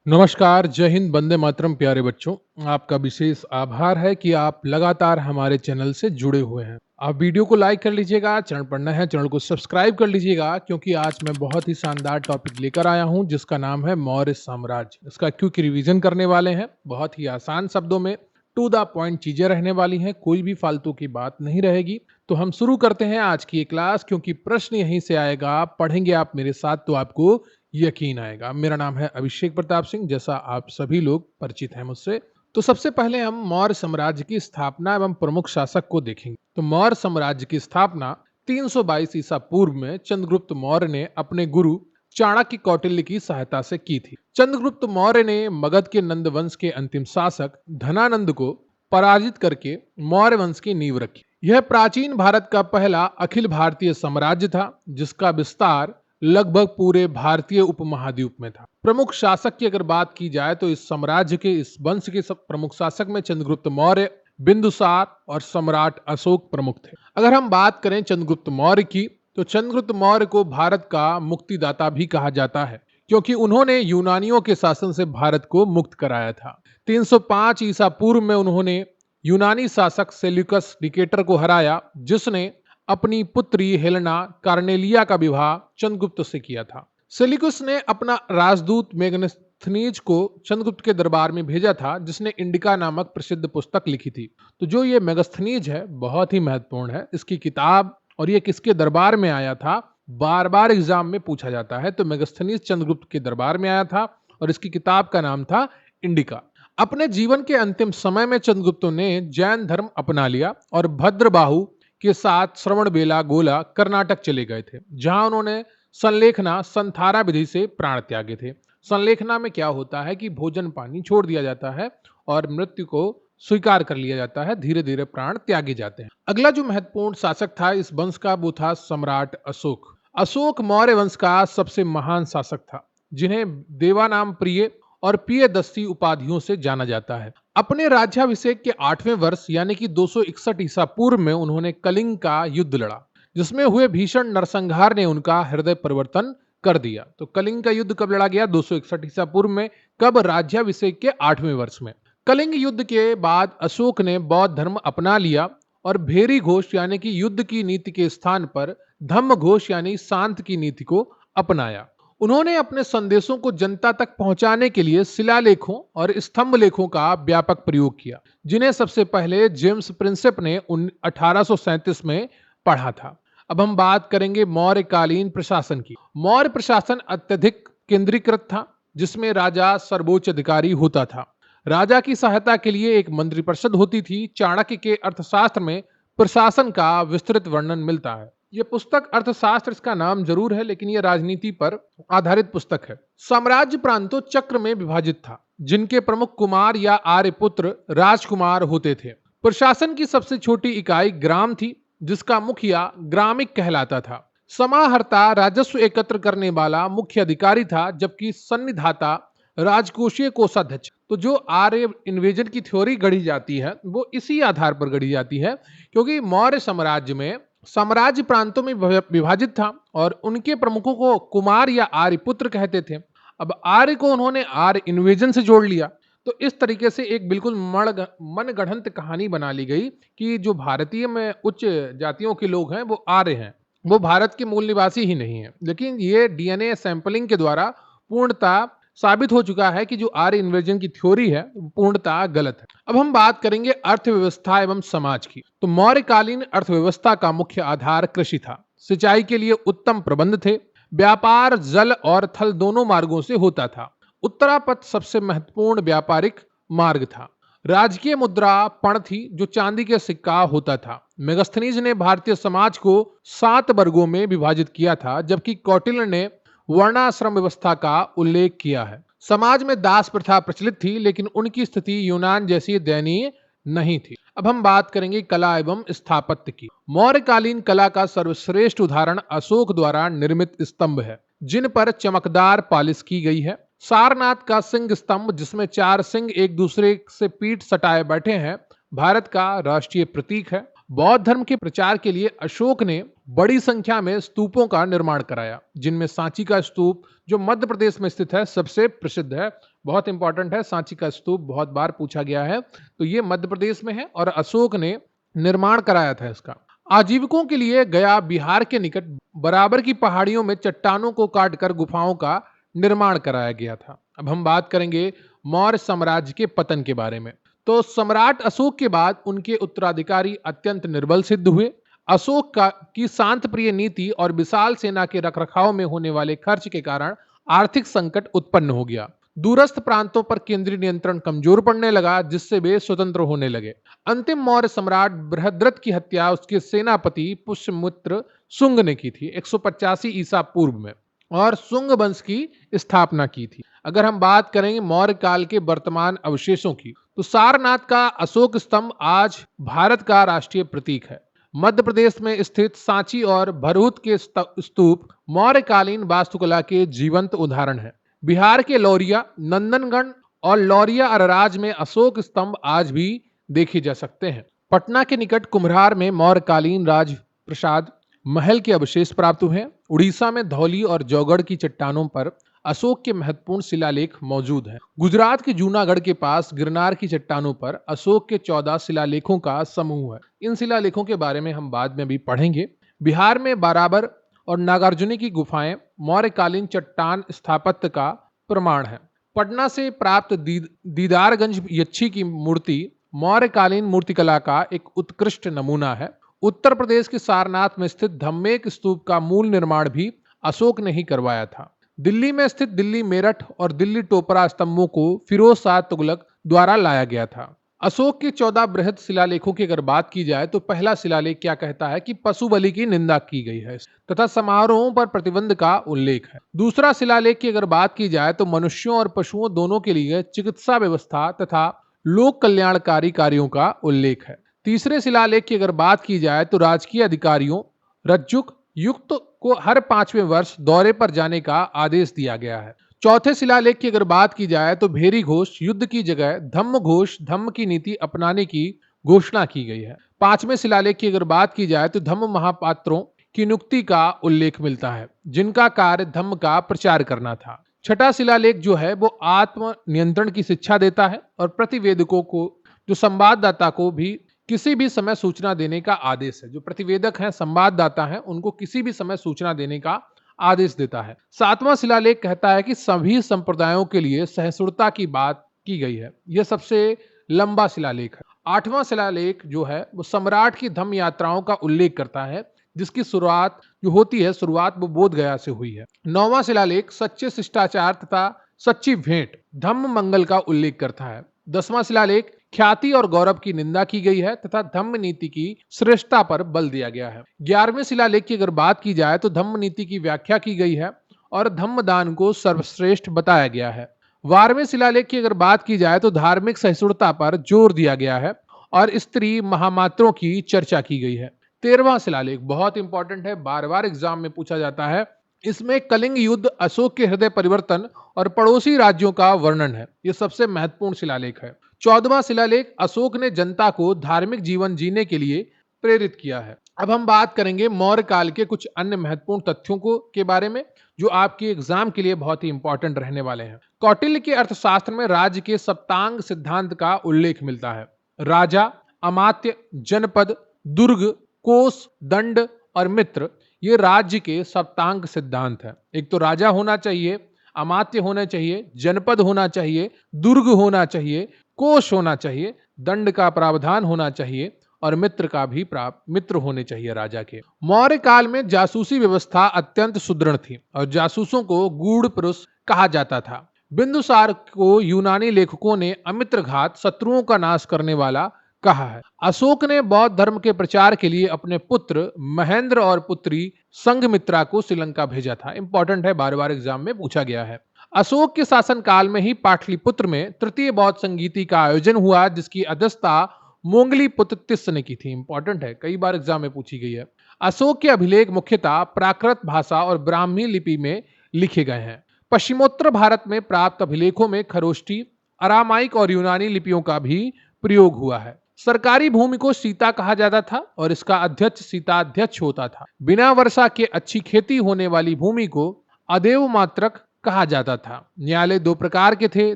नमस्कार, जय हिंद, वंदे मातरम। प्यारे बच्चों, आपका विशेष आभार है कि आप लगातार हमारे चैनल से जुड़े हुए हैं। आप वीडियो को लाइक कर लीजिएगा, चैनल पर नए हैं चैनल को सब्सक्राइब कर लीजिएगा, क्योंकि आज मैं बहुत ही शानदार टॉपिक लेकर आया हूं जिसका नाम है मौर्य साम्राज्य। इसका क्विक रिवीजन करने वाले हैं, बहुत ही आसान शब्दों में टू द पॉइंट चीजें रहने वाली हैं, कोई भी फालतू की बात नहीं रहेगी। तो हम शुरू करते हैं आज की ये क्लास, क्योंकि प्रश्न यहीं से आएगा। पढ़ेंगे आप मेरे साथ तो आपको यकीन आएगा। मेरा नाम है अभिषेक प्रताप सिंह, जैसा आप सभी लोग परिचित हैं मुझसे। तो सबसे पहले हम मौर्य साम्राज्य की स्थापना एवं प्रमुख शासक को देखेंगे। तो मौर्य साम्राज्य की स्थापना 322 ईसा पूर्व में चंद्रगुप्त मौर्य ने अपने गुरु चाणक्य कौटिल्य की सहायता से की थी। चंद्रगुप्त मौर्य ने मगध के नंद वंश के अंतिम शासक धनानंद को पराजित करके मौर्य वंश की नींव रखी। यह प्राचीन भारत का पहला अखिल भारतीय साम्राज्य था, जिसका विस्तार लगभग पूरे भारतीय उपमहाद्वीप में था। प्रमुख शासक की अगर बात की जाए तो इस साम्राज्य के, इस वंश के सब प्रमुख शासक में चंद्रगुप्त मौर्य, बिंदुसार और सम्राट अशोक प्रमुख थे। अगर हम बात करें चंद्रगुप्त मौर्य की, तो चंद्रगुप्त मौर्य को भारत का मुक्तिदाता भी कहा जाता है, क्योंकि उन्होंने यूनानियों के शासन से भारत को मुक्त कराया था। 305 ईसा पूर्व में उन्होंने यूनानी शासक सेल्यूकस निकेटर को हराया, जिसने अपनी पुत्री हेलेना कार्नेलिया का विवाह चंद्रगुप्त से किया था। सेल्यूकस ने अपना राजदूत मेगस्थनीज को चंद्रगुप्त के दरबार में भेजा था, जिसने इंडिका नामक प्रसिद्ध पुस्तक लिखी थी। तो जो ये मेगस्थनीज है, बहुत ही महत्वपूर्ण है। इसकी किताब और ये किसके दरबार में आया था, बार बार एग्जाम में पूछा जाता है। तो मेगस्थनीज चंद्रगुप्त के दरबार में आया था और इसकी किताब का नाम था इंडिका। अपने जीवन के अंतिम समय में चंद्रगुप्त ने जैन धर्म अपना लिया और भद्रबाहु के साथ श्रवणबेला गोला कर्नाटक चले गए थे, जहां उन्होंने संलेखना संथारा विधि से प्राण त्यागे थे। संलेखना में क्या होता है कि भोजन पानी छोड़ दिया जाता है और मृत्यु को स्वीकार कर लिया जाता है, धीरे धीरे प्राण त्यागे जाते हैं। अगला जो महत्वपूर्ण शासक था इस वंश का, वो था सम्राट अशोक। अशोक मौर्य वंश का सबसे महान शासक था, जिन्हें देवानाम प्रिय और प्रियदर्शी उपाधियों से जाना जाता है। अपने राज्याभिषेक के 8वें वर्ष यानी कि 261 ईसा पूर्व में उन्होंने कलिंग का युद्ध लड़ा, जिसमें हुए भीषण नरसंहार ने उनका हृदय परिवर्तन कर दिया। तो कलिंग का युद्ध कब लड़ा गया? 261 ईसा पूर्व में। कब? राज्याभिषेक के 8वें वर्ष में। कलिंग युद्ध के बाद अशोक ने बौद्ध धर्म अपना लिया और भेरी घोष यानी कि युद्ध की नीति के स्थान पर धम्म घोष यानी शांत की नीति को अपनाया। उन्होंने अपने संदेशों को जनता तक पहुंचाने के लिए शिलालेखों और स्तंभ लेखों का व्यापक प्रयोग किया, जिन्हें सबसे पहले जेम्स प्रिंसेप ने 1837 में पढ़ा था। अब हम बात करेंगे मौर्यकालीन प्रशासन की। मौर्य प्रशासन अत्यधिक केंद्रीकृत था, जिसमें राजा सर्वोच्च अधिकारी होता था। राजा की सहायता के लिए एक मंत्रिपरिषद होती थी। चाणक्य के अर्थशास्त्र में प्रशासन का विस्तृत वर्णन मिलता है। यह पुस्तक अर्थशास्त्र इसका नाम जरूर है, लेकिन यह राजनीति पर आधारित पुस्तक है। साम्राज्य प्रांतों चक्र में विभाजित था, जिनके प्रमुख कुमार या आर्यपुत्र राजकुमार होते थे। प्रशासन की सबसे छोटी इकाई ग्राम थी, जिसका मुखिया ग्रामिक कहलाता था। समाहर्ता राजस्व एकत्र करने वाला मुख्य अधिकारी था, जबकि सन्निधाता राजकोषीय कोषाध्यक्ष। तो जो आर्य इन्वेजन की थ्योरी गढ़ी जाती है वो इसी आधार पर गढ़ी जाती है, क्योंकि मौर्य साम्राज्य में साम्राज्य प्रांतों में विभाजित था और उनके प्रमुखों को कुमार या आर्य पुत्र कहते थे। अब आर्य को उन्होंने आर्य इन्वेजन से जोड़ लिया। तो इस तरीके से एक बिल्कुल मनगढ़ंत कहानी बना ली गई कि जो भारतीय में उच्च जातियों के लोग हैं वो आर्य हैं, वो भारत के मूल निवासी ही नहीं है। लेकिन ये डीएनए सैंपलिंग के द्वारा पूर्णतः साबित हो चुका है कि जो आर्य इन्वेजन की थ्योरी है वो पूर्णतः गलत है। अब हम बात करेंगे अर्थव्यवस्था एवं समाज की। तो मौर्यकालीन अर्थव्यवस्था का मुख्य आधार कृषि था। सिंचाई के लिए उत्तम प्रबंध थे। व्यापार जल और थल दोनों मार्गों से होता था। उत्तरापथ सबसे महत्वपूर्ण व्यापारिक मार्ग था। राजकीय मुद्रा पण थी, जो चांदी के सिक्का होता था। मेगस्थनीज ने भारतीय समाज को 7 वर्गों में विभाजित किया था, जबकि कौटिल्य ने वर्णाश्रम व्यवस्था का उल्लेख किया है। समाज में दास प्रथा प्रचलित थी, लेकिन उनकी स्थिति यूनान जैसी दयनीय नहीं थी। अब हम बात करेंगे कला एवं स्थापत्य की। मौर्यकालीन कला का सर्वश्रेष्ठ उदाहरण अशोक द्वारा निर्मित स्तंभ है, जिन पर चमकदार पालिश की गई है। सारनाथ का सिंह स्तंभ, जिसमें 4 सिंह एक दूसरे से पीठ सटाए बैठे हैं, भारत का राष्ट्रीय प्रतीक है। बौद्ध धर्म के प्रचार के लिए अशोक ने बड़ी संख्या में स्तूपों का निर्माण कराया, जिनमें सांची का स्तूप जो मध्य प्रदेश में स्थित है सबसे प्रसिद्ध है। बहुत इंपॉर्टेंट है, सांची का स्तूप बहुत बार पूछा गया है, तो ये मध्य प्रदेश में है और अशोक ने निर्माण कराया था इसका। आजीविकों के लिए गया बिहार के निकट बराबर की पहाड़ियों में चट्टानों को काटकर गुफाओं का निर्माण कराया गया था। अब हम बात करेंगे मौर्य साम्राज्य के पतन के बारे में। तो सम्राट अशोक के बाद उनके उत्तराधिकारी अत्यंत निर्बल सिद्ध हुए। अशोक की शांत प्रिय नीति और विशाल सेना के रखरखाव में होने वाले खर्च के कारण आर्थिक संकट उत्पन्न हो गया। दूरस्थ प्रांतों पर केंद्रीय नियंत्रण कमजोर पड़ने लगा, जिससे वे स्वतंत्र होने लगे। अंतिम मौर्य सम्राट बृहद्रथ की हत्या उसके सेनापति पुष्यमित्र शुंग ने की थी 185 ईसा पूर्व में और शुंग वंश की स्थापना की थी। अगर हम बात करेंगे मौर्य काल के वर्तमान अवशेषों की, तो सारनाथ का अशोक स्तंभ आज भारत का राष्ट्रीय प्रतीक है। मध्य प्रदेश में स्थित सांची और भरहुत के स्तूप मौर्यकालीन वास्तुकला के जीवंत उदाहरण है। बिहार के लौरिया, नंदनगढ़ और लौरिया अरराज में अशोक स्तंभ आज भी देखे जा सकते हैं। पटना के निकट कुम्हरार में मौर्यकालीन राजप्रसाद महल के अवशेष प्राप्त हुए हैं। उड़ीसा में धौली और जौगढ़ की चट्टानों पर अशोक के महत्वपूर्ण शिलालेख मौजूद हैं। गुजरात के जूनागढ़ के पास गिरनार की चट्टानों पर अशोक के 14 शिलालेखों का समूह है। इन शिलालेखों के बारे में हम बाद में भी पढ़ेंगे। बिहार में बाराबर और नागार्जुनी की गुफाएं मौर्यकालीन चट्टान स्थापत्य का प्रमाण है। पटना से प्राप्त दीदारगंज यक्षी की मूर्ति मौर्यकालीन मूर्तिकला का एक उत्कृष्ट नमूना है। उत्तर प्रदेश के सारनाथ में स्थित धम्मेक स्तूप का मूल निर्माण भी अशोक ने ही करवाया था। दिल्ली में स्थित दिल्ली मेरठ और दिल्ली टोपरा स्तंभों को फिरोज शाह तुगलक द्वारा लाया गया था। अशोक के 14 बृहद शिलालेखों की अगर बात की जाए तो पहला शिलालेख क्या कहता है कि पशु बलि की निंदा की गई है तथा समारोहों पर प्रतिबंध का उल्लेख है। दूसरा शिलालेख की अगर बात की जाए तो मनुष्यों और पशुओं दोनों के लिए चिकित्सा व्यवस्था तथा लोक कल्याणकारी कार्यों का उल्लेख है। तीसरे शिलालेख की अगर बात की जाए तो राजकीय अधिकारियों रज्जुक युक्त को हर 5वें वर्ष दौरे पर जाने का आदेश दिया गया है। चौथे शिलालेख की अगर बात की जाए तो भेरी घोष युद्ध की जगह धम्म घोष धम्म की नीति अपनाने की घोषणा की गई है। 5वें शिलालेख की अगर बात की जाए तो धम्म महापात्रों की नियुक्ति का उल्लेख मिलता है, जिनका कार्य धम्म का प्रचार करना था। छठा शिलालेख जो है वो आत्म नियंत्रण की शिक्षा देता है और प्रतिवेदकों को जो संवाददाता को भी किसी भी समय सूचना देने का आदेश है। जो प्रतिवेदक हैं, संवाददाता हैं, उनको किसी भी समय सूचना देने का आदेश देता है। 7वां शिलालेख कहता है कि सभी संप्रदायों के लिए सहिष्णुता की बात की गई है। यह सबसे लंबा शिलालेख है। 8वां शिलालेख जो है वो सम्राट की धम्म यात्राओं का उल्लेख करता है, जिसकी शुरुआत जो होती है वो बोध गया से हुई है। 9वां शिलालेख सच्चे शिष्टाचार तथा सच्ची भेंट धम्म मंगल का उल्लेख करता है। 10वां शिलालेख ख्याति और गौरव की निंदा की गई है तथा धम्म नीति की श्रेष्ठता पर बल दिया गया है। 11वें शिलालेख की अगर बात की जाए तो धम्म नीति की व्याख्या की गई है और धम्म दान को सर्वश्रेष्ठ बताया गया है। 12वें शिलालेख की अगर बात की जाए तो धार्मिक सहिष्णुता पर जोर दिया गया है और स्त्री महामात्रों की चर्चा की गई है। 13वां शिलालेख बहुत इंपॉर्टेंट है, बार बार एग्जाम में पूछा जाता है। इसमें कलिंग युद्ध, अशोक के हृदय परिवर्तन और पड़ोसी राज्यों का वर्णन है। यह सबसे महत्वपूर्ण शिलालेख है। 14वां शिलालेख अशोक ने जनता को धार्मिक जीवन जीने के लिए प्रेरित किया है। अब हम बात करेंगे मौर्य काल के कुछ अन्य महत्वपूर्ण तथ्यों के बारे में जो आपके एग्जाम के लिए बहुत ही इंपॉर्टेंट रहने वाले हैं। कौटिल्य के अर्थशास्त्र में राज्य के सप्तांग सिद्धांत का उल्लेख मिलता है। राजा, अमात्य, जनपद, दुर्ग, कोष, दंड और मित्र ये राज्य के सप्तांग सिद्धांत है। एक तो राजा होना चाहिए, अमात्य होना चाहिए, जनपद होना चाहिए, दुर्ग होना चाहिए, कोष होना चाहिए, दंड का प्रावधान होना चाहिए और मित्र का भी मित्र होने चाहिए राजा के। मौर्य काल में जासूसी व्यवस्था अत्यंत सुदृढ़ थी और जासूसों को गूढ़ पुरुष कहा जाता था। बिंदुसार को यूनानी लेखकों ने अमित्र घात, शत्रुओं का नाश करने वाला कहा है। अशोक ने बौद्ध धर्म के प्रचार के लिए अपने पुत्र महेंद्र और पुत्री संघमित्रा को श्रीलंका भेजा था। इंपॉर्टेंट है, बार बार एग्जाम में पूछा गया है। अशोक के शासन काल में ही पाटलिपुत्र में तृतीय बौद्ध संगीति का आयोजन हुआ, जिसकी अध्यक्षता मोंगली पुत्र तिस्स ने की थी। इंपॉर्टेंट है, कई बार एग्जाम में पूछी गई है। अशोक के अभिलेख मुख्यतः प्राकृत भाषा और ब्राह्मी लिपि में लिखे गए हैं। पश्चिमोत्तर भारत में प्राप्त अभिलेखों में खरोष्ठी, अरामाइक और यूनानी लिपियों का भी प्रयोग हुआ है। सरकारी भूमि को सीता कहा जाता था और इसका अध्यक्ष सीताध्यक्ष होता था। बिना वर्षा के अच्छी खेती होने वाली भूमि को अदेव मात्रक कहा जाता था। न्यायालय दो प्रकार के थे,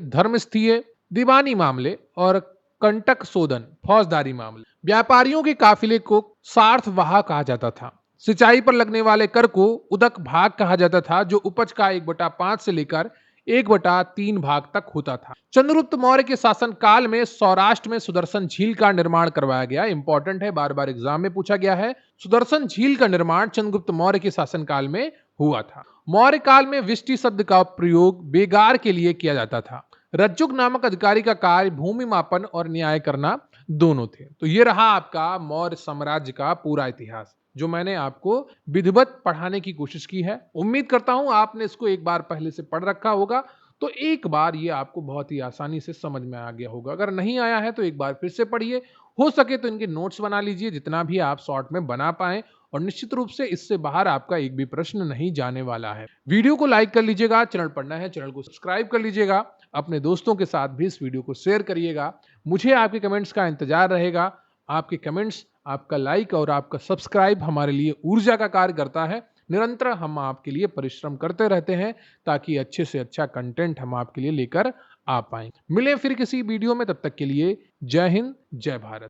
धर्मस्थीय दीवानी मामले और कंटक शोधन फौजदारी मामले। व्यापारियों के काफिले को सार्थवाह कहा जाता था। सिंचाई पर लगने वाले कर को उदक भाग कहा जाता था, जो उपज का 1/5 से लेकर 1/3 भाग तक होता था। चंद्रगुप्त मौर्य के शासन काल में सौराष्ट्र में सुदर्शन झील का निर्माण करवाया गया। इंपॉर्टेंट है, बार बार एग्जाम में पूछा गया है। सुदर्शन झील का निर्माण चंद्रगुप्त मौर्य के शासन काल में हुआ था। मौर्य काल में विष्टि शब्द का प्रयोग बेगार के लिए किया जाता था। रज्जुक नामक अधिकारी का कार्य भूमि मापन और न्याय करना दोनों थे। तो ये रहा आपका मौर्य साम्राज्य का पूरा इतिहास, जो मैंने आपको विधिवत पढ़ाने की कोशिश की है। उम्मीद करता हूं आपने इसको एक बार पहले से पढ़ रखा होगा, तो एक बार ये आपको बहुत ही आसानी से समझ में आ गया होगा। अगर नहीं आया है तो एक बार फिर से पढ़िए, हो सके तो इनके नोट्स बना लीजिए जितना भी आप शॉर्ट में बना पाएं, और निश्चित रूप से इससे बाहर आपका एक भी प्रश्न नहीं जाने वाला है। वीडियो को लाइक कर लीजिएगा, चैनल पर नया है चैनल को सब्सक्राइब कर लीजिएगा, अपने दोस्तों के साथ भी इस वीडियो को शेयर करिएगा। मुझे आपके कमेंट्स का इंतजार रहेगा। आपके कमेंट्स, आपका लाइक और आपका सब्सक्राइब हमारे लिए ऊर्जा का कार्य करता है। निरंतर हम आपके लिए परिश्रम करते रहते हैं ताकि अच्छे से अच्छा कंटेंट हम आपके लिए लेकर आ पाएं। मिलें फिर किसी वीडियो में, तब तक के लिए जय हिंद, जय भारत।